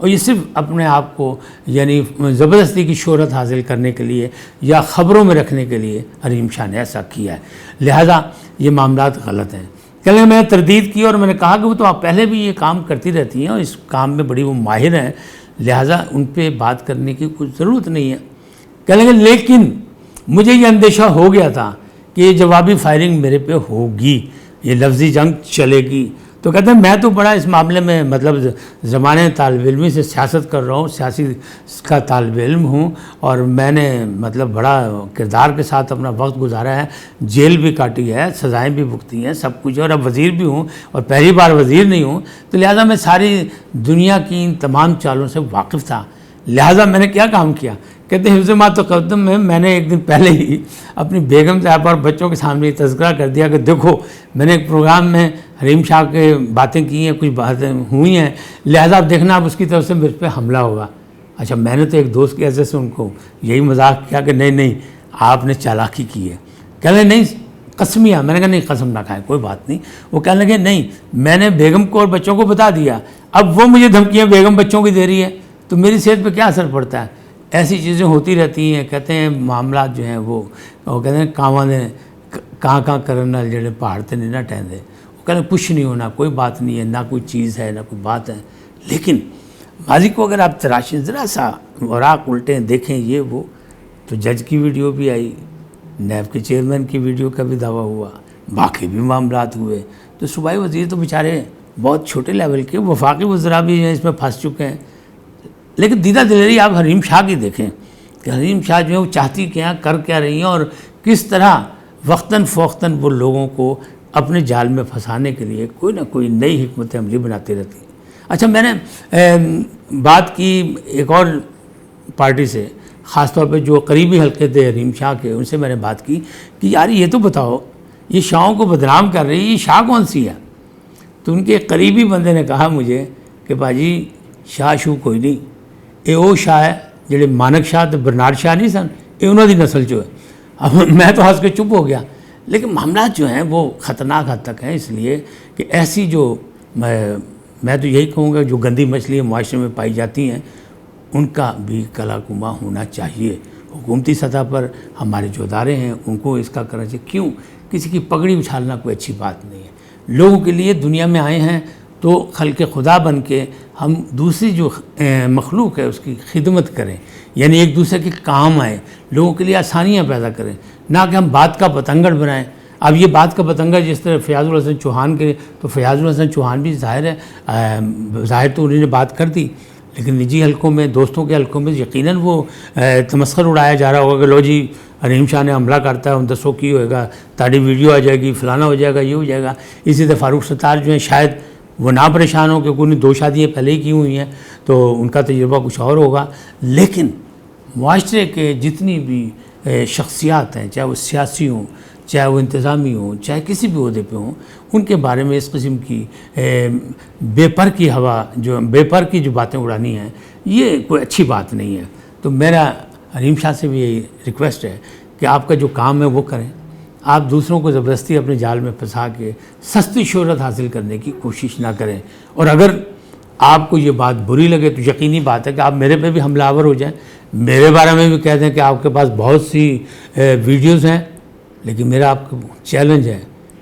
اور یہ صرف اپنے آپ کو یعنی زبردستی کی شہرت حاصل کرنے کے لیے یا خبروں میں رکھنے کے لیے حریم شاہ نے ایسا کیا ہے، لہٰذا یہ معاملات غلط ہیں۔ کل میں نے تردید کی اور میں نے کہا کہ وہ تو آپ پہلے بھی یہ کام کرتی رہتی ہیں اور اس کام میں بڑی وہ ماہر ہیں، لہٰذا ان پہ بات کرنے کی کوئی ضرورت نہیں ہے۔ کہنے لگے لیکن مجھے یہ اندیشہ ہو گیا تھا کہ یہ جوابی فائرنگ میرے پہ ہوگی، یہ لفظی جنگ چلے گی۔ تو کہتے ہیں میں تو بڑا اس معاملے میں مطلب زمانے طالب علمی سے سیاست کر رہا ہوں، سیاسی کا طالب علم ہوں، اور میں نے مطلب بڑا کردار کے ساتھ اپنا وقت گزارا ہے، جیل بھی کاٹی ہے، سزائیں بھی بھگتی ہیں، سب کچھ، اور اب وزیر بھی ہوں اور پہلی بار وزیر نہیں ہوں، تو لہٰذا میں ساری دنیا کی ان تمام چالوں سے واقف تھا۔ لہٰذا میں نے کیا کام کیا؟ کہتے ہیں حفظ ما تقدم میں نے ایک دن پہلے ہی اپنی بیگم صاحب اور بچوں کے سامنے یہ تذکرہ کر دیا کہ دیکھو میں نے ایک پروگرام میں حریم شاہ کے باتیں کی ہیں، کچھ باتیں ہوئی ہیں، لہٰذا آپ دیکھنا آپ اس کی طرف سے مجھ پہ حملہ ہوگا۔ اچھا میں نے تو ایک دوست کی حیثیت سے ان کو یہی مذاق کیا کہ نہیں آپ نے چالاکی کی ہے۔ کہنے نہیں قسمیہ، میں نے کہا نہیں قسم نہ کھائیں کوئی بات نہیں۔ وہ کہنے لگے نہیں میں نے بیگم کو اور بچوں کو بتا دیا، اب وہ مجھے دھمکیاں بیگم بچوں کی دے رہی ہے تو میری صحت پہ کیا اثر پڑتا ہے؟ ایسی چیزیں ہوتی رہتی ہیں۔ کہتے ہیں معاملات جو ہیں وہ کہتے ہیں کہاں کہاں کرن نال جڑے پہاڑ تے نہیں نہ ٹہندے، وہ کہتے ہیں کچھ نہیں ہونا، کوئی بات نہیں ہے، نہ کوئی چیز ہے نہ کوئی بات ہے۔ لیکن ماضی کو اگر آپ تراشیں ذرا سا اوراق الٹیں دیکھیں یہ وہ، تو جج کی ویڈیو بھی آئی، نیب کے چیئرمین کی ویڈیو کا بھی دعویٰ ہوا، باقی بھی معاملات ہوئے۔ تو صوبائی وزیر تو بیچارے بہت چھوٹے لیول کے، وفاقی وزراء بھی ہیں اس میں پھنس چکے ہیں۔ لیکن دیدہ دلیری آپ حریم شاہ کی دیکھیں کہ حریم شاہ جو ہے وہ چاہتی کیا کر کیا رہی ہیں اور کس طرح وقتاً فوقتاً وہ لوگوں کو اپنے جال میں پھنسانے کے لیے کوئی نہ کوئی نئی حکمت عملی بناتی رہتی ہیں۔ اچھا میں نے بات کی ایک اور پارٹی سے، خاص طور پہ جو قریبی حلقے تھے حریم شاہ کے، ان سے میں نے بات کی کہ یار یہ تو بتاؤ یہ شاہوں کو بدنام کر رہی ہے، یہ شاہ کون سی ہے؟ تو ان کے ایک قریبی بندے نے کہا مجھے کہ باجی شاہ شو کوئی نہیں، یہ وہ شاہ ہے جڑے مانک شاہ تو برنارڈ شاہ نہیں سن، یہ انہوں دی نسل جو ہے۔ اب میں تو ہنس کے چپ ہو گیا، لیکن معاملات جو ہیں وہ خطرناک حد تک ہیں، اس لیے کہ ایسی جو میں تو یہی کہوں گا جو گندی مچھلیاں معاشرے میں پائی جاتی ہیں ان کا بھی کلا کما ہونا چاہیے۔ حکومتی سطح پر ہمارے جو ادارے ہیں ان کو اس کا کرنا چاہیے۔ کیوں؟ کسی کی پگڑی اچھالنا کوئی اچھی بات نہیں ہے۔ لوگوں کے لیے دنیا میں آئے ہیں تو خلق خدا بن کے ہم دوسری جو مخلوق ہے اس کی خدمت کریں، یعنی ایک دوسرے کے کام آئیں، لوگوں کے لیے آسانیاں پیدا کریں، نہ کہ ہم بات کا پتنگڑ بنائیں۔ اب یہ بات کا پتنگڑ جس طرح فیاض الحسن چوہان کے، تو فیاض الحسن چوہان بھی ظاہر ہے ظاہر تو انہوں نے بات کر دی، لیکن نجی حلقوں میں، دوستوں کے حلقوں میں یقیناً وہ تمسخر اڑایا جا رہا ہوگا کہ لو جی حریم شاہ نے حملہ کرتا ہے، ہم دسو کی ہوئے گا، تاڑی ویڈیو آ جائے گی، فلانا ہو جائے گا، یہ ہو جائے گا۔ اسی طرح فاروق ستار جو ہیں شاید وہ نہ پریشان ہو کہ کوئی 2 شادیاں پہلے ہی کی ہوئی ہیں تو ان کا تجربہ کچھ اور ہوگا، لیکن معاشرے کے جتنی بھی شخصیات ہیں، چاہے وہ سیاسی ہوں، چاہے وہ انتظامی ہوں، چاہے کسی بھی عہدے پہ ہوں، ان کے بارے میں اس قسم کی بے پر کی ہوا جو بے پر کی جو باتیں اڑانی ہیں یہ کوئی اچھی بات نہیں ہے۔ تو میرا حریم شاہ سے بھی یہی ریکویسٹ ہے کہ آپ کا جو کام ہے وہ کریں، آپ دوسروں کو زبردستی اپنے جال میں پھنسا کے سستی شہرت حاصل کرنے کی کوشش نہ کریں، اور اگر آپ کو یہ بات بری لگے تو یقینی بات ہے کہ آپ میرے پہ بھی حملہ آور ہو جائیں، میرے بارے میں بھی کہہ دیں کہ آپ کے پاس بہت سی ویڈیوز ہیں، لیکن میرا آپ کو چیلنج ہے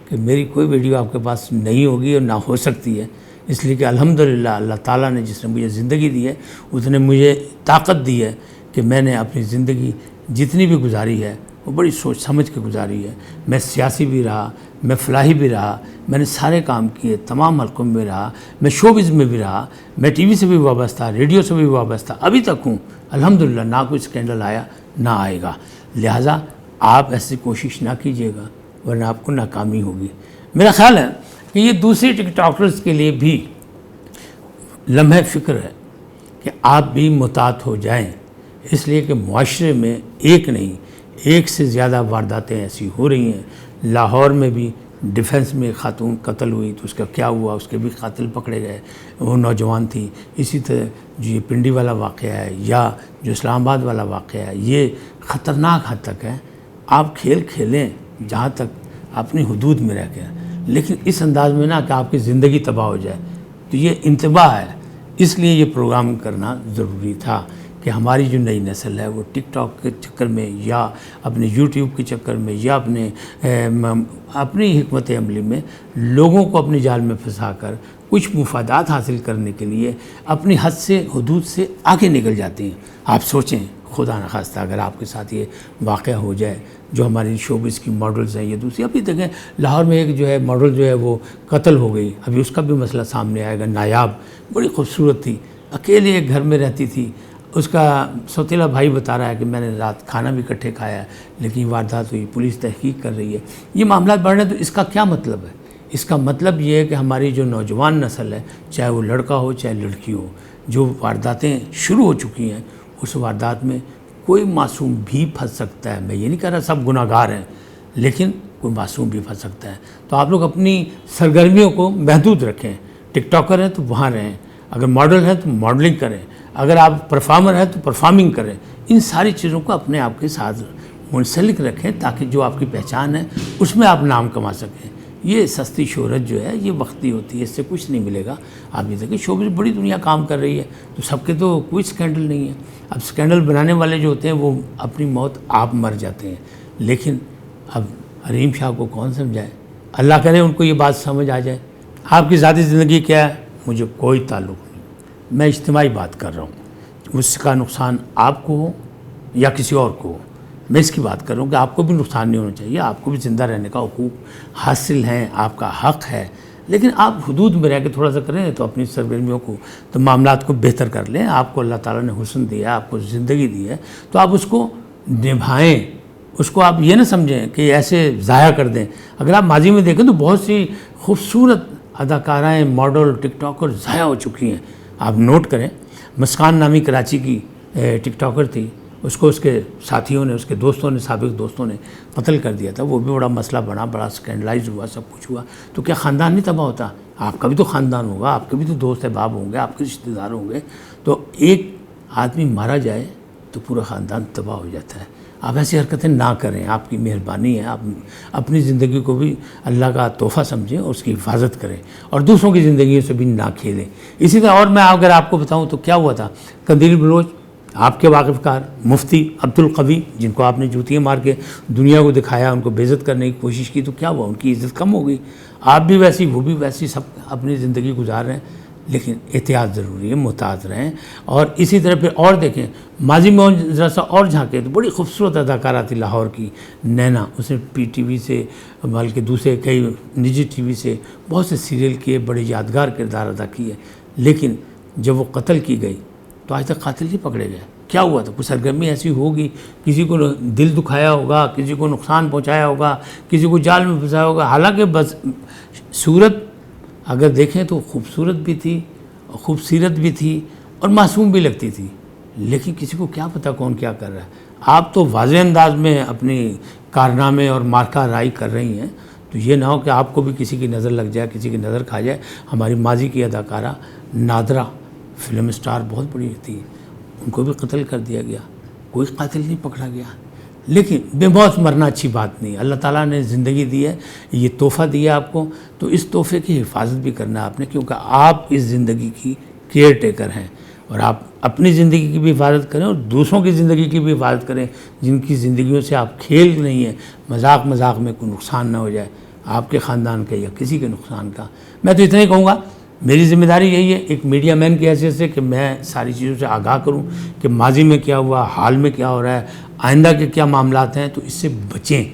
کہ میری کوئی ویڈیو آپ کے پاس نہیں ہوگی اور نہ ہو سکتی ہے، اس لیے کہ الحمدللہ اللہ تعالیٰ نے جس نے مجھے زندگی دی ہے اس نے مجھے طاقت دی ہے کہ میں نے اپنی زندگی جتنی بھی گزاری ہے وہ بڑی سوچ سمجھ کے گزاری ہے۔ میں سیاسی بھی رہا، میں فلاحی بھی رہا، میں نے سارے کام کیے، تمام حلقوں میں رہا، میں شوبز میں بھی رہا، میں ٹی وی سے بھی وابستہ، ریڈیو سے بھی وابستہ، ابھی تک ہوں الحمدللہ، نہ کوئی اسکینڈل آیا نہ آئے گا۔ لہٰذا آپ ایسی کوشش نہ کیجیے گا ورنہ آپ کو ناکامی ہوگی۔ میرا خیال ہے کہ یہ دوسری ٹک ٹاکرز کے لیے بھی لمحہ فکر ہے کہ آپ بھی محتاط ہو جائیں، اس لیے کہ معاشرے میں ایک نہیں ایک سے زیادہ وارداتیں ایسی ہو رہی ہیں۔ لاہور میں بھی ڈیفنس میں خاتون قتل ہوئی تو اس کا کیا ہوا، اس کے بھی قاتل پکڑے گئے، وہ نوجوان تھی۔ اسی طرح جو یہ پنڈی والا واقعہ ہے یا جو اسلام آباد والا واقعہ ہے یہ خطرناک حد تک ہے۔ آپ کھیل کھیلیں جہاں تک اپنی حدود میں رہ کے، لیکن اس انداز میں نہ کہ آپ کی زندگی تباہ ہو جائے۔ تو یہ انتباہ ہے اس لیے یہ پروگرام کرنا ضروری تھا کہ ہماری جو نئی نسل ہے وہ ٹک ٹاک کے چکر میں یا اپنے یوٹیوب کے چکر میں یا اپنی حکمت عملی میں لوگوں کو اپنے جال میں پھنسا کر کچھ مفادات حاصل کرنے کے لیے اپنی حد سے حدود سے آگے نکل جاتے ہیں۔ آپ سوچیں، خدا نخواستہ اگر آپ کے ساتھ یہ واقعہ ہو جائے، جو ہماری شوبز کی ماڈلز ہیں، یہ دوسری ابھی دیکھیں لاہور میں ایک جو ہے ماڈل جو ہے وہ قتل ہو گئی، ابھی اس کا بھی مسئلہ سامنے آئے گا۔ نایاب بڑی خوبصورت تھی، اکیلے ایک گھر میں رہتی تھی، اس کا سوتیلا بھائی بتا رہا ہے کہ میں نے رات کھانا بھی اکٹھے کھایا ہے، لیکن واردات ہوئی، پولیس تحقیق کر رہی ہے۔ یہ معاملات بڑھ رہے ہیں، تو اس کا کیا مطلب ہے؟ اس کا مطلب یہ ہے کہ ہماری جو نوجوان نسل ہے، چاہے وہ لڑکا ہو چاہے لڑکی ہو، جو وارداتیں شروع ہو چکی ہیں، اس واردات میں کوئی معصوم بھی پھنس سکتا ہے۔ میں یہ نہیں کہہ رہا سب گناہ گار ہیں، لیکن کوئی معصوم بھی پھنس سکتا ہے۔ تو آپ لوگ اپنی سرگرمیوں کو محدود رکھیں۔ ٹک ٹاکر ہیں تو وہاں رہیں، اگر ماڈل ہیں تو ماڈلنگ کریں، اگر آپ پرفارمر ہیں تو پرفارمنگ کریں۔ ان ساری چیزوں کو اپنے آپ کے ساتھ منسلک رکھیں تاکہ جو آپ کی پہچان ہے اس میں آپ نام کما سکیں۔ یہ سستی شہرت جو ہے یہ وقتی ہوتی ہے، اس سے کچھ نہیں ملے گا۔ آپ یہ دیکھیں شوبز بڑی دنیا کام کر رہی ہے، تو سب کے تو کوئی سکینڈل نہیں ہے۔ اب سکینڈل بنانے والے جو ہوتے ہیں وہ اپنی موت آپ مر جاتے ہیں، لیکن اب حریم شاہ کو کون سمجھائے؟ اللہ کرے ان کو یہ بات سمجھ آ جائے۔ آپ کی ذاتی زندگی کیا ہے مجھے کوئی تعلق نہیں، میں اجتماعی بات کر رہا ہوں۔ اس کا نقصان آپ کو ہو یا کسی اور کو ہو، میں اس کی بات کر رہا ہوں کہ آپ کو بھی نقصان نہیں ہونا چاہیے، آپ کو بھی زندہ رہنے کا حقوق حاصل ہیں، آپ کا حق ہے، لیکن آپ حدود میں رہ کے تھوڑا سا کریں تو اپنی سرگرمیوں کو تو معاملات کو بہتر کر لیں۔ آپ کو اللہ تعالیٰ نے حسن دیا ہے، آپ کو زندگی دی ہے، تو آپ اس کو نبھائیں، اس کو آپ یہ نہ سمجھیں کہ ایسے ضائع کر دیں۔ اگر آپ ماضی میں دیکھیں تو بہت سی خوبصورت اداکارائیں، ماڈل، ٹک ٹاکر ضائع ہو چکی ہیں۔ آپ نوٹ کریں، مسکان نامی کراچی کی ٹک ٹاکر تھی، اس کو اس کے ساتھیوں نے، اس کے دوستوں نے، سابق دوستوں نے قتل کر دیا تھا۔ وہ بھی بڑا مسئلہ بنا، بڑا سکینڈلائز ہوا، سب کچھ ہوا۔ تو کیا خاندان نہیں تباہ ہوتا؟ آپ کا بھی تو خاندان ہوگا، آپ کے بھی تو دوست احباب ہوں گے، آپ کے رشتہ دار ہوں گے۔ تو ایک آدمی مارا جائے تو پورا خاندان تباہ ہو جاتا ہے۔ آپ ایسی حرکتیں نہ کریں، آپ کی مہربانی ہے، آپ اپنی زندگی کو بھی اللہ کا تحفہ سمجھیں اور اس کی حفاظت کریں، اور دوسروں کی زندگیوں سے بھی نہ کھیلیں۔ اسی طرح اور میں اگر آپ کو بتاؤں تو کیا ہوا تھا، قندیل بلوچ، آپ کے واقف کار مفتی عبدالقوی، جن کو آپ نے جوتیاں مار کے دنیا کو دکھایا، ان کو بے عزت کرنے کی کوشش کی، تو کیا ہوا؟ ان کی عزت کم ہو گئی۔ آپ بھی ویسی، وہ بھی ویسی، سب اپنی زندگی گزار رہے ہیں، لیکن احتیاط ضروری ہے، محتاط رہیں۔ اور اسی طرح پھر اور دیکھیں، ماضی میں ذرا سا اور جھانکیں تو بڑی خوبصورت اداکارہ تھی لاہور کی نینا، اس نے پی ٹی وی سے بلکہ دوسرے کئی نجی ٹی وی سے بہت سے سیریل کیے، بڑے یادگار کردار ادا کیے، لیکن جب وہ قتل کی گئی تو آج تک قاتل نہیں پکڑے گئے۔ کیا ہوا تھا؟ کوئی سرگرمی ایسی ہوگی، کسی کو دل دکھایا ہوگا، کسی کو نقصان پہنچایا ہوگا، کسی کو جال میں پھنسایا ہوگا۔ حالانکہ بس صورت اگر دیکھیں تو خوبصورت بھی تھی، خوبصورت بھی تھی اور معصوم بھی لگتی تھی، لیکن کسی کو کیا پتہ کون کیا کر رہا ہے۔ آپ تو واضح انداز میں اپنی کارنامے اور مارکہ رائی کر رہی ہیں، تو یہ نہ ہو کہ آپ کو بھی کسی کی نظر لگ جائے، کسی کی نظر کھا جائے۔ ہماری ماضی کی اداکارہ نادرہ، فلم اسٹار بہت بڑی تھی، ان کو بھی قتل کر دیا گیا، کوئی قاتل نہیں پکڑا گیا۔ لیکن بے موت مرنا اچھی بات نہیں۔ اللہ تعالیٰ نے زندگی دی ہے، یہ تحفہ دیا آپ کو، تو اس تحفے کی حفاظت بھی کرنا ہے آپ نے، کیونکہ آپ اس زندگی کی کیئر ٹیکر ہیں، اور آپ اپنی زندگی کی بھی حفاظت کریں اور دوسروں کی زندگی کی بھی حفاظت کریں، جن کی زندگیوں سے آپ کھیل نہیں ہیں، مذاق میں کوئی نقصان نہ ہو جائے آپ کے خاندان کا یا کسی کے نقصان کا۔ میں تو اتنا ہی کہوں گا، میری ذمہ داری یہی ہے ایک میڈیا مین کی حیثیت سے کہ میں ساری چیزوں سے آگاہ کروں کہ ماضی میں کیا ہوا، حال میں کیا ہو رہا ہے، آئندہ کے کیا معاملات ہیں، تو اس سے بچیں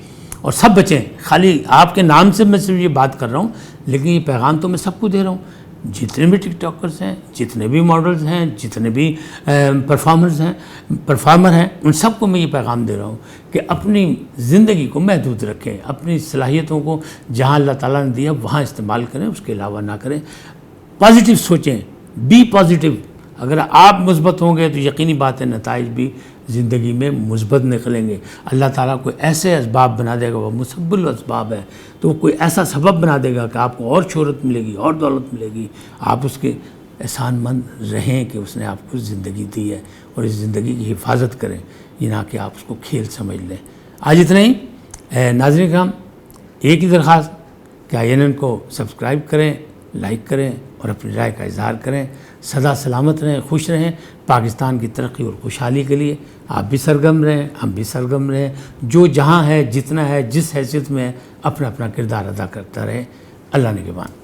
اور سب بچیں۔ خالی آپ کے نام سے میں صرف یہ بات کر رہا ہوں، لیکن یہ پیغام تو میں سب کو دے رہا ہوں، جتنے بھی ٹک ٹاکرز ہیں، جتنے بھی ماڈلز ہیں، جتنے بھی پرفارمر ہیں، ان سب کو میں یہ پیغام دے رہا ہوں کہ اپنی زندگی کو محدود رکھیں، اپنی صلاحیتوں کو جہاں اللہ تعالیٰ نے دیا وہاں استعمال کریں، اس کے علاوہ نہ کریں۔ پازیٹیو سوچیں، بی پازیٹیو۔ اگر آپ مثبت ہوں گے تو یقینی بات ہے نتائج بھی زندگی میں مثبت نکلیں گے۔ اللہ تعالیٰ کوئی ایسے اسباب بنا دے گا، وہ مسبب الاسباب ہے، تو وہ کوئی ایسا سبب بنا دے گا کہ آپ کو اور شہرت ملے گی اور دولت ملے گی۔ آپ اس کے احسان مند رہیں کہ اس نے آپ کو زندگی دی ہے، اور اس زندگی کی حفاظت کریں، یہ نہ کہ آپ اس کو کھیل سمجھ لیں۔ آج اتنا ہی۔ ناظرین کرام، ایک ہی درخواست کہ INN کو سبسکرائب کریں، لائک کریں اور اپنی رائے کا اظہار کریں. سدا سلامت رہیں, خوش رہیں. پاکستان کی ترقی اور خوشحالی کے لیے آپ بھی سرگرم رہیں, ہم بھی سرگرم رہیں. جو جہاں ہے, جتنا ہے, جس حیثیت میں ہے, اپنا اپنا کردار ادا کرتا رہے. اللہ نگہبان.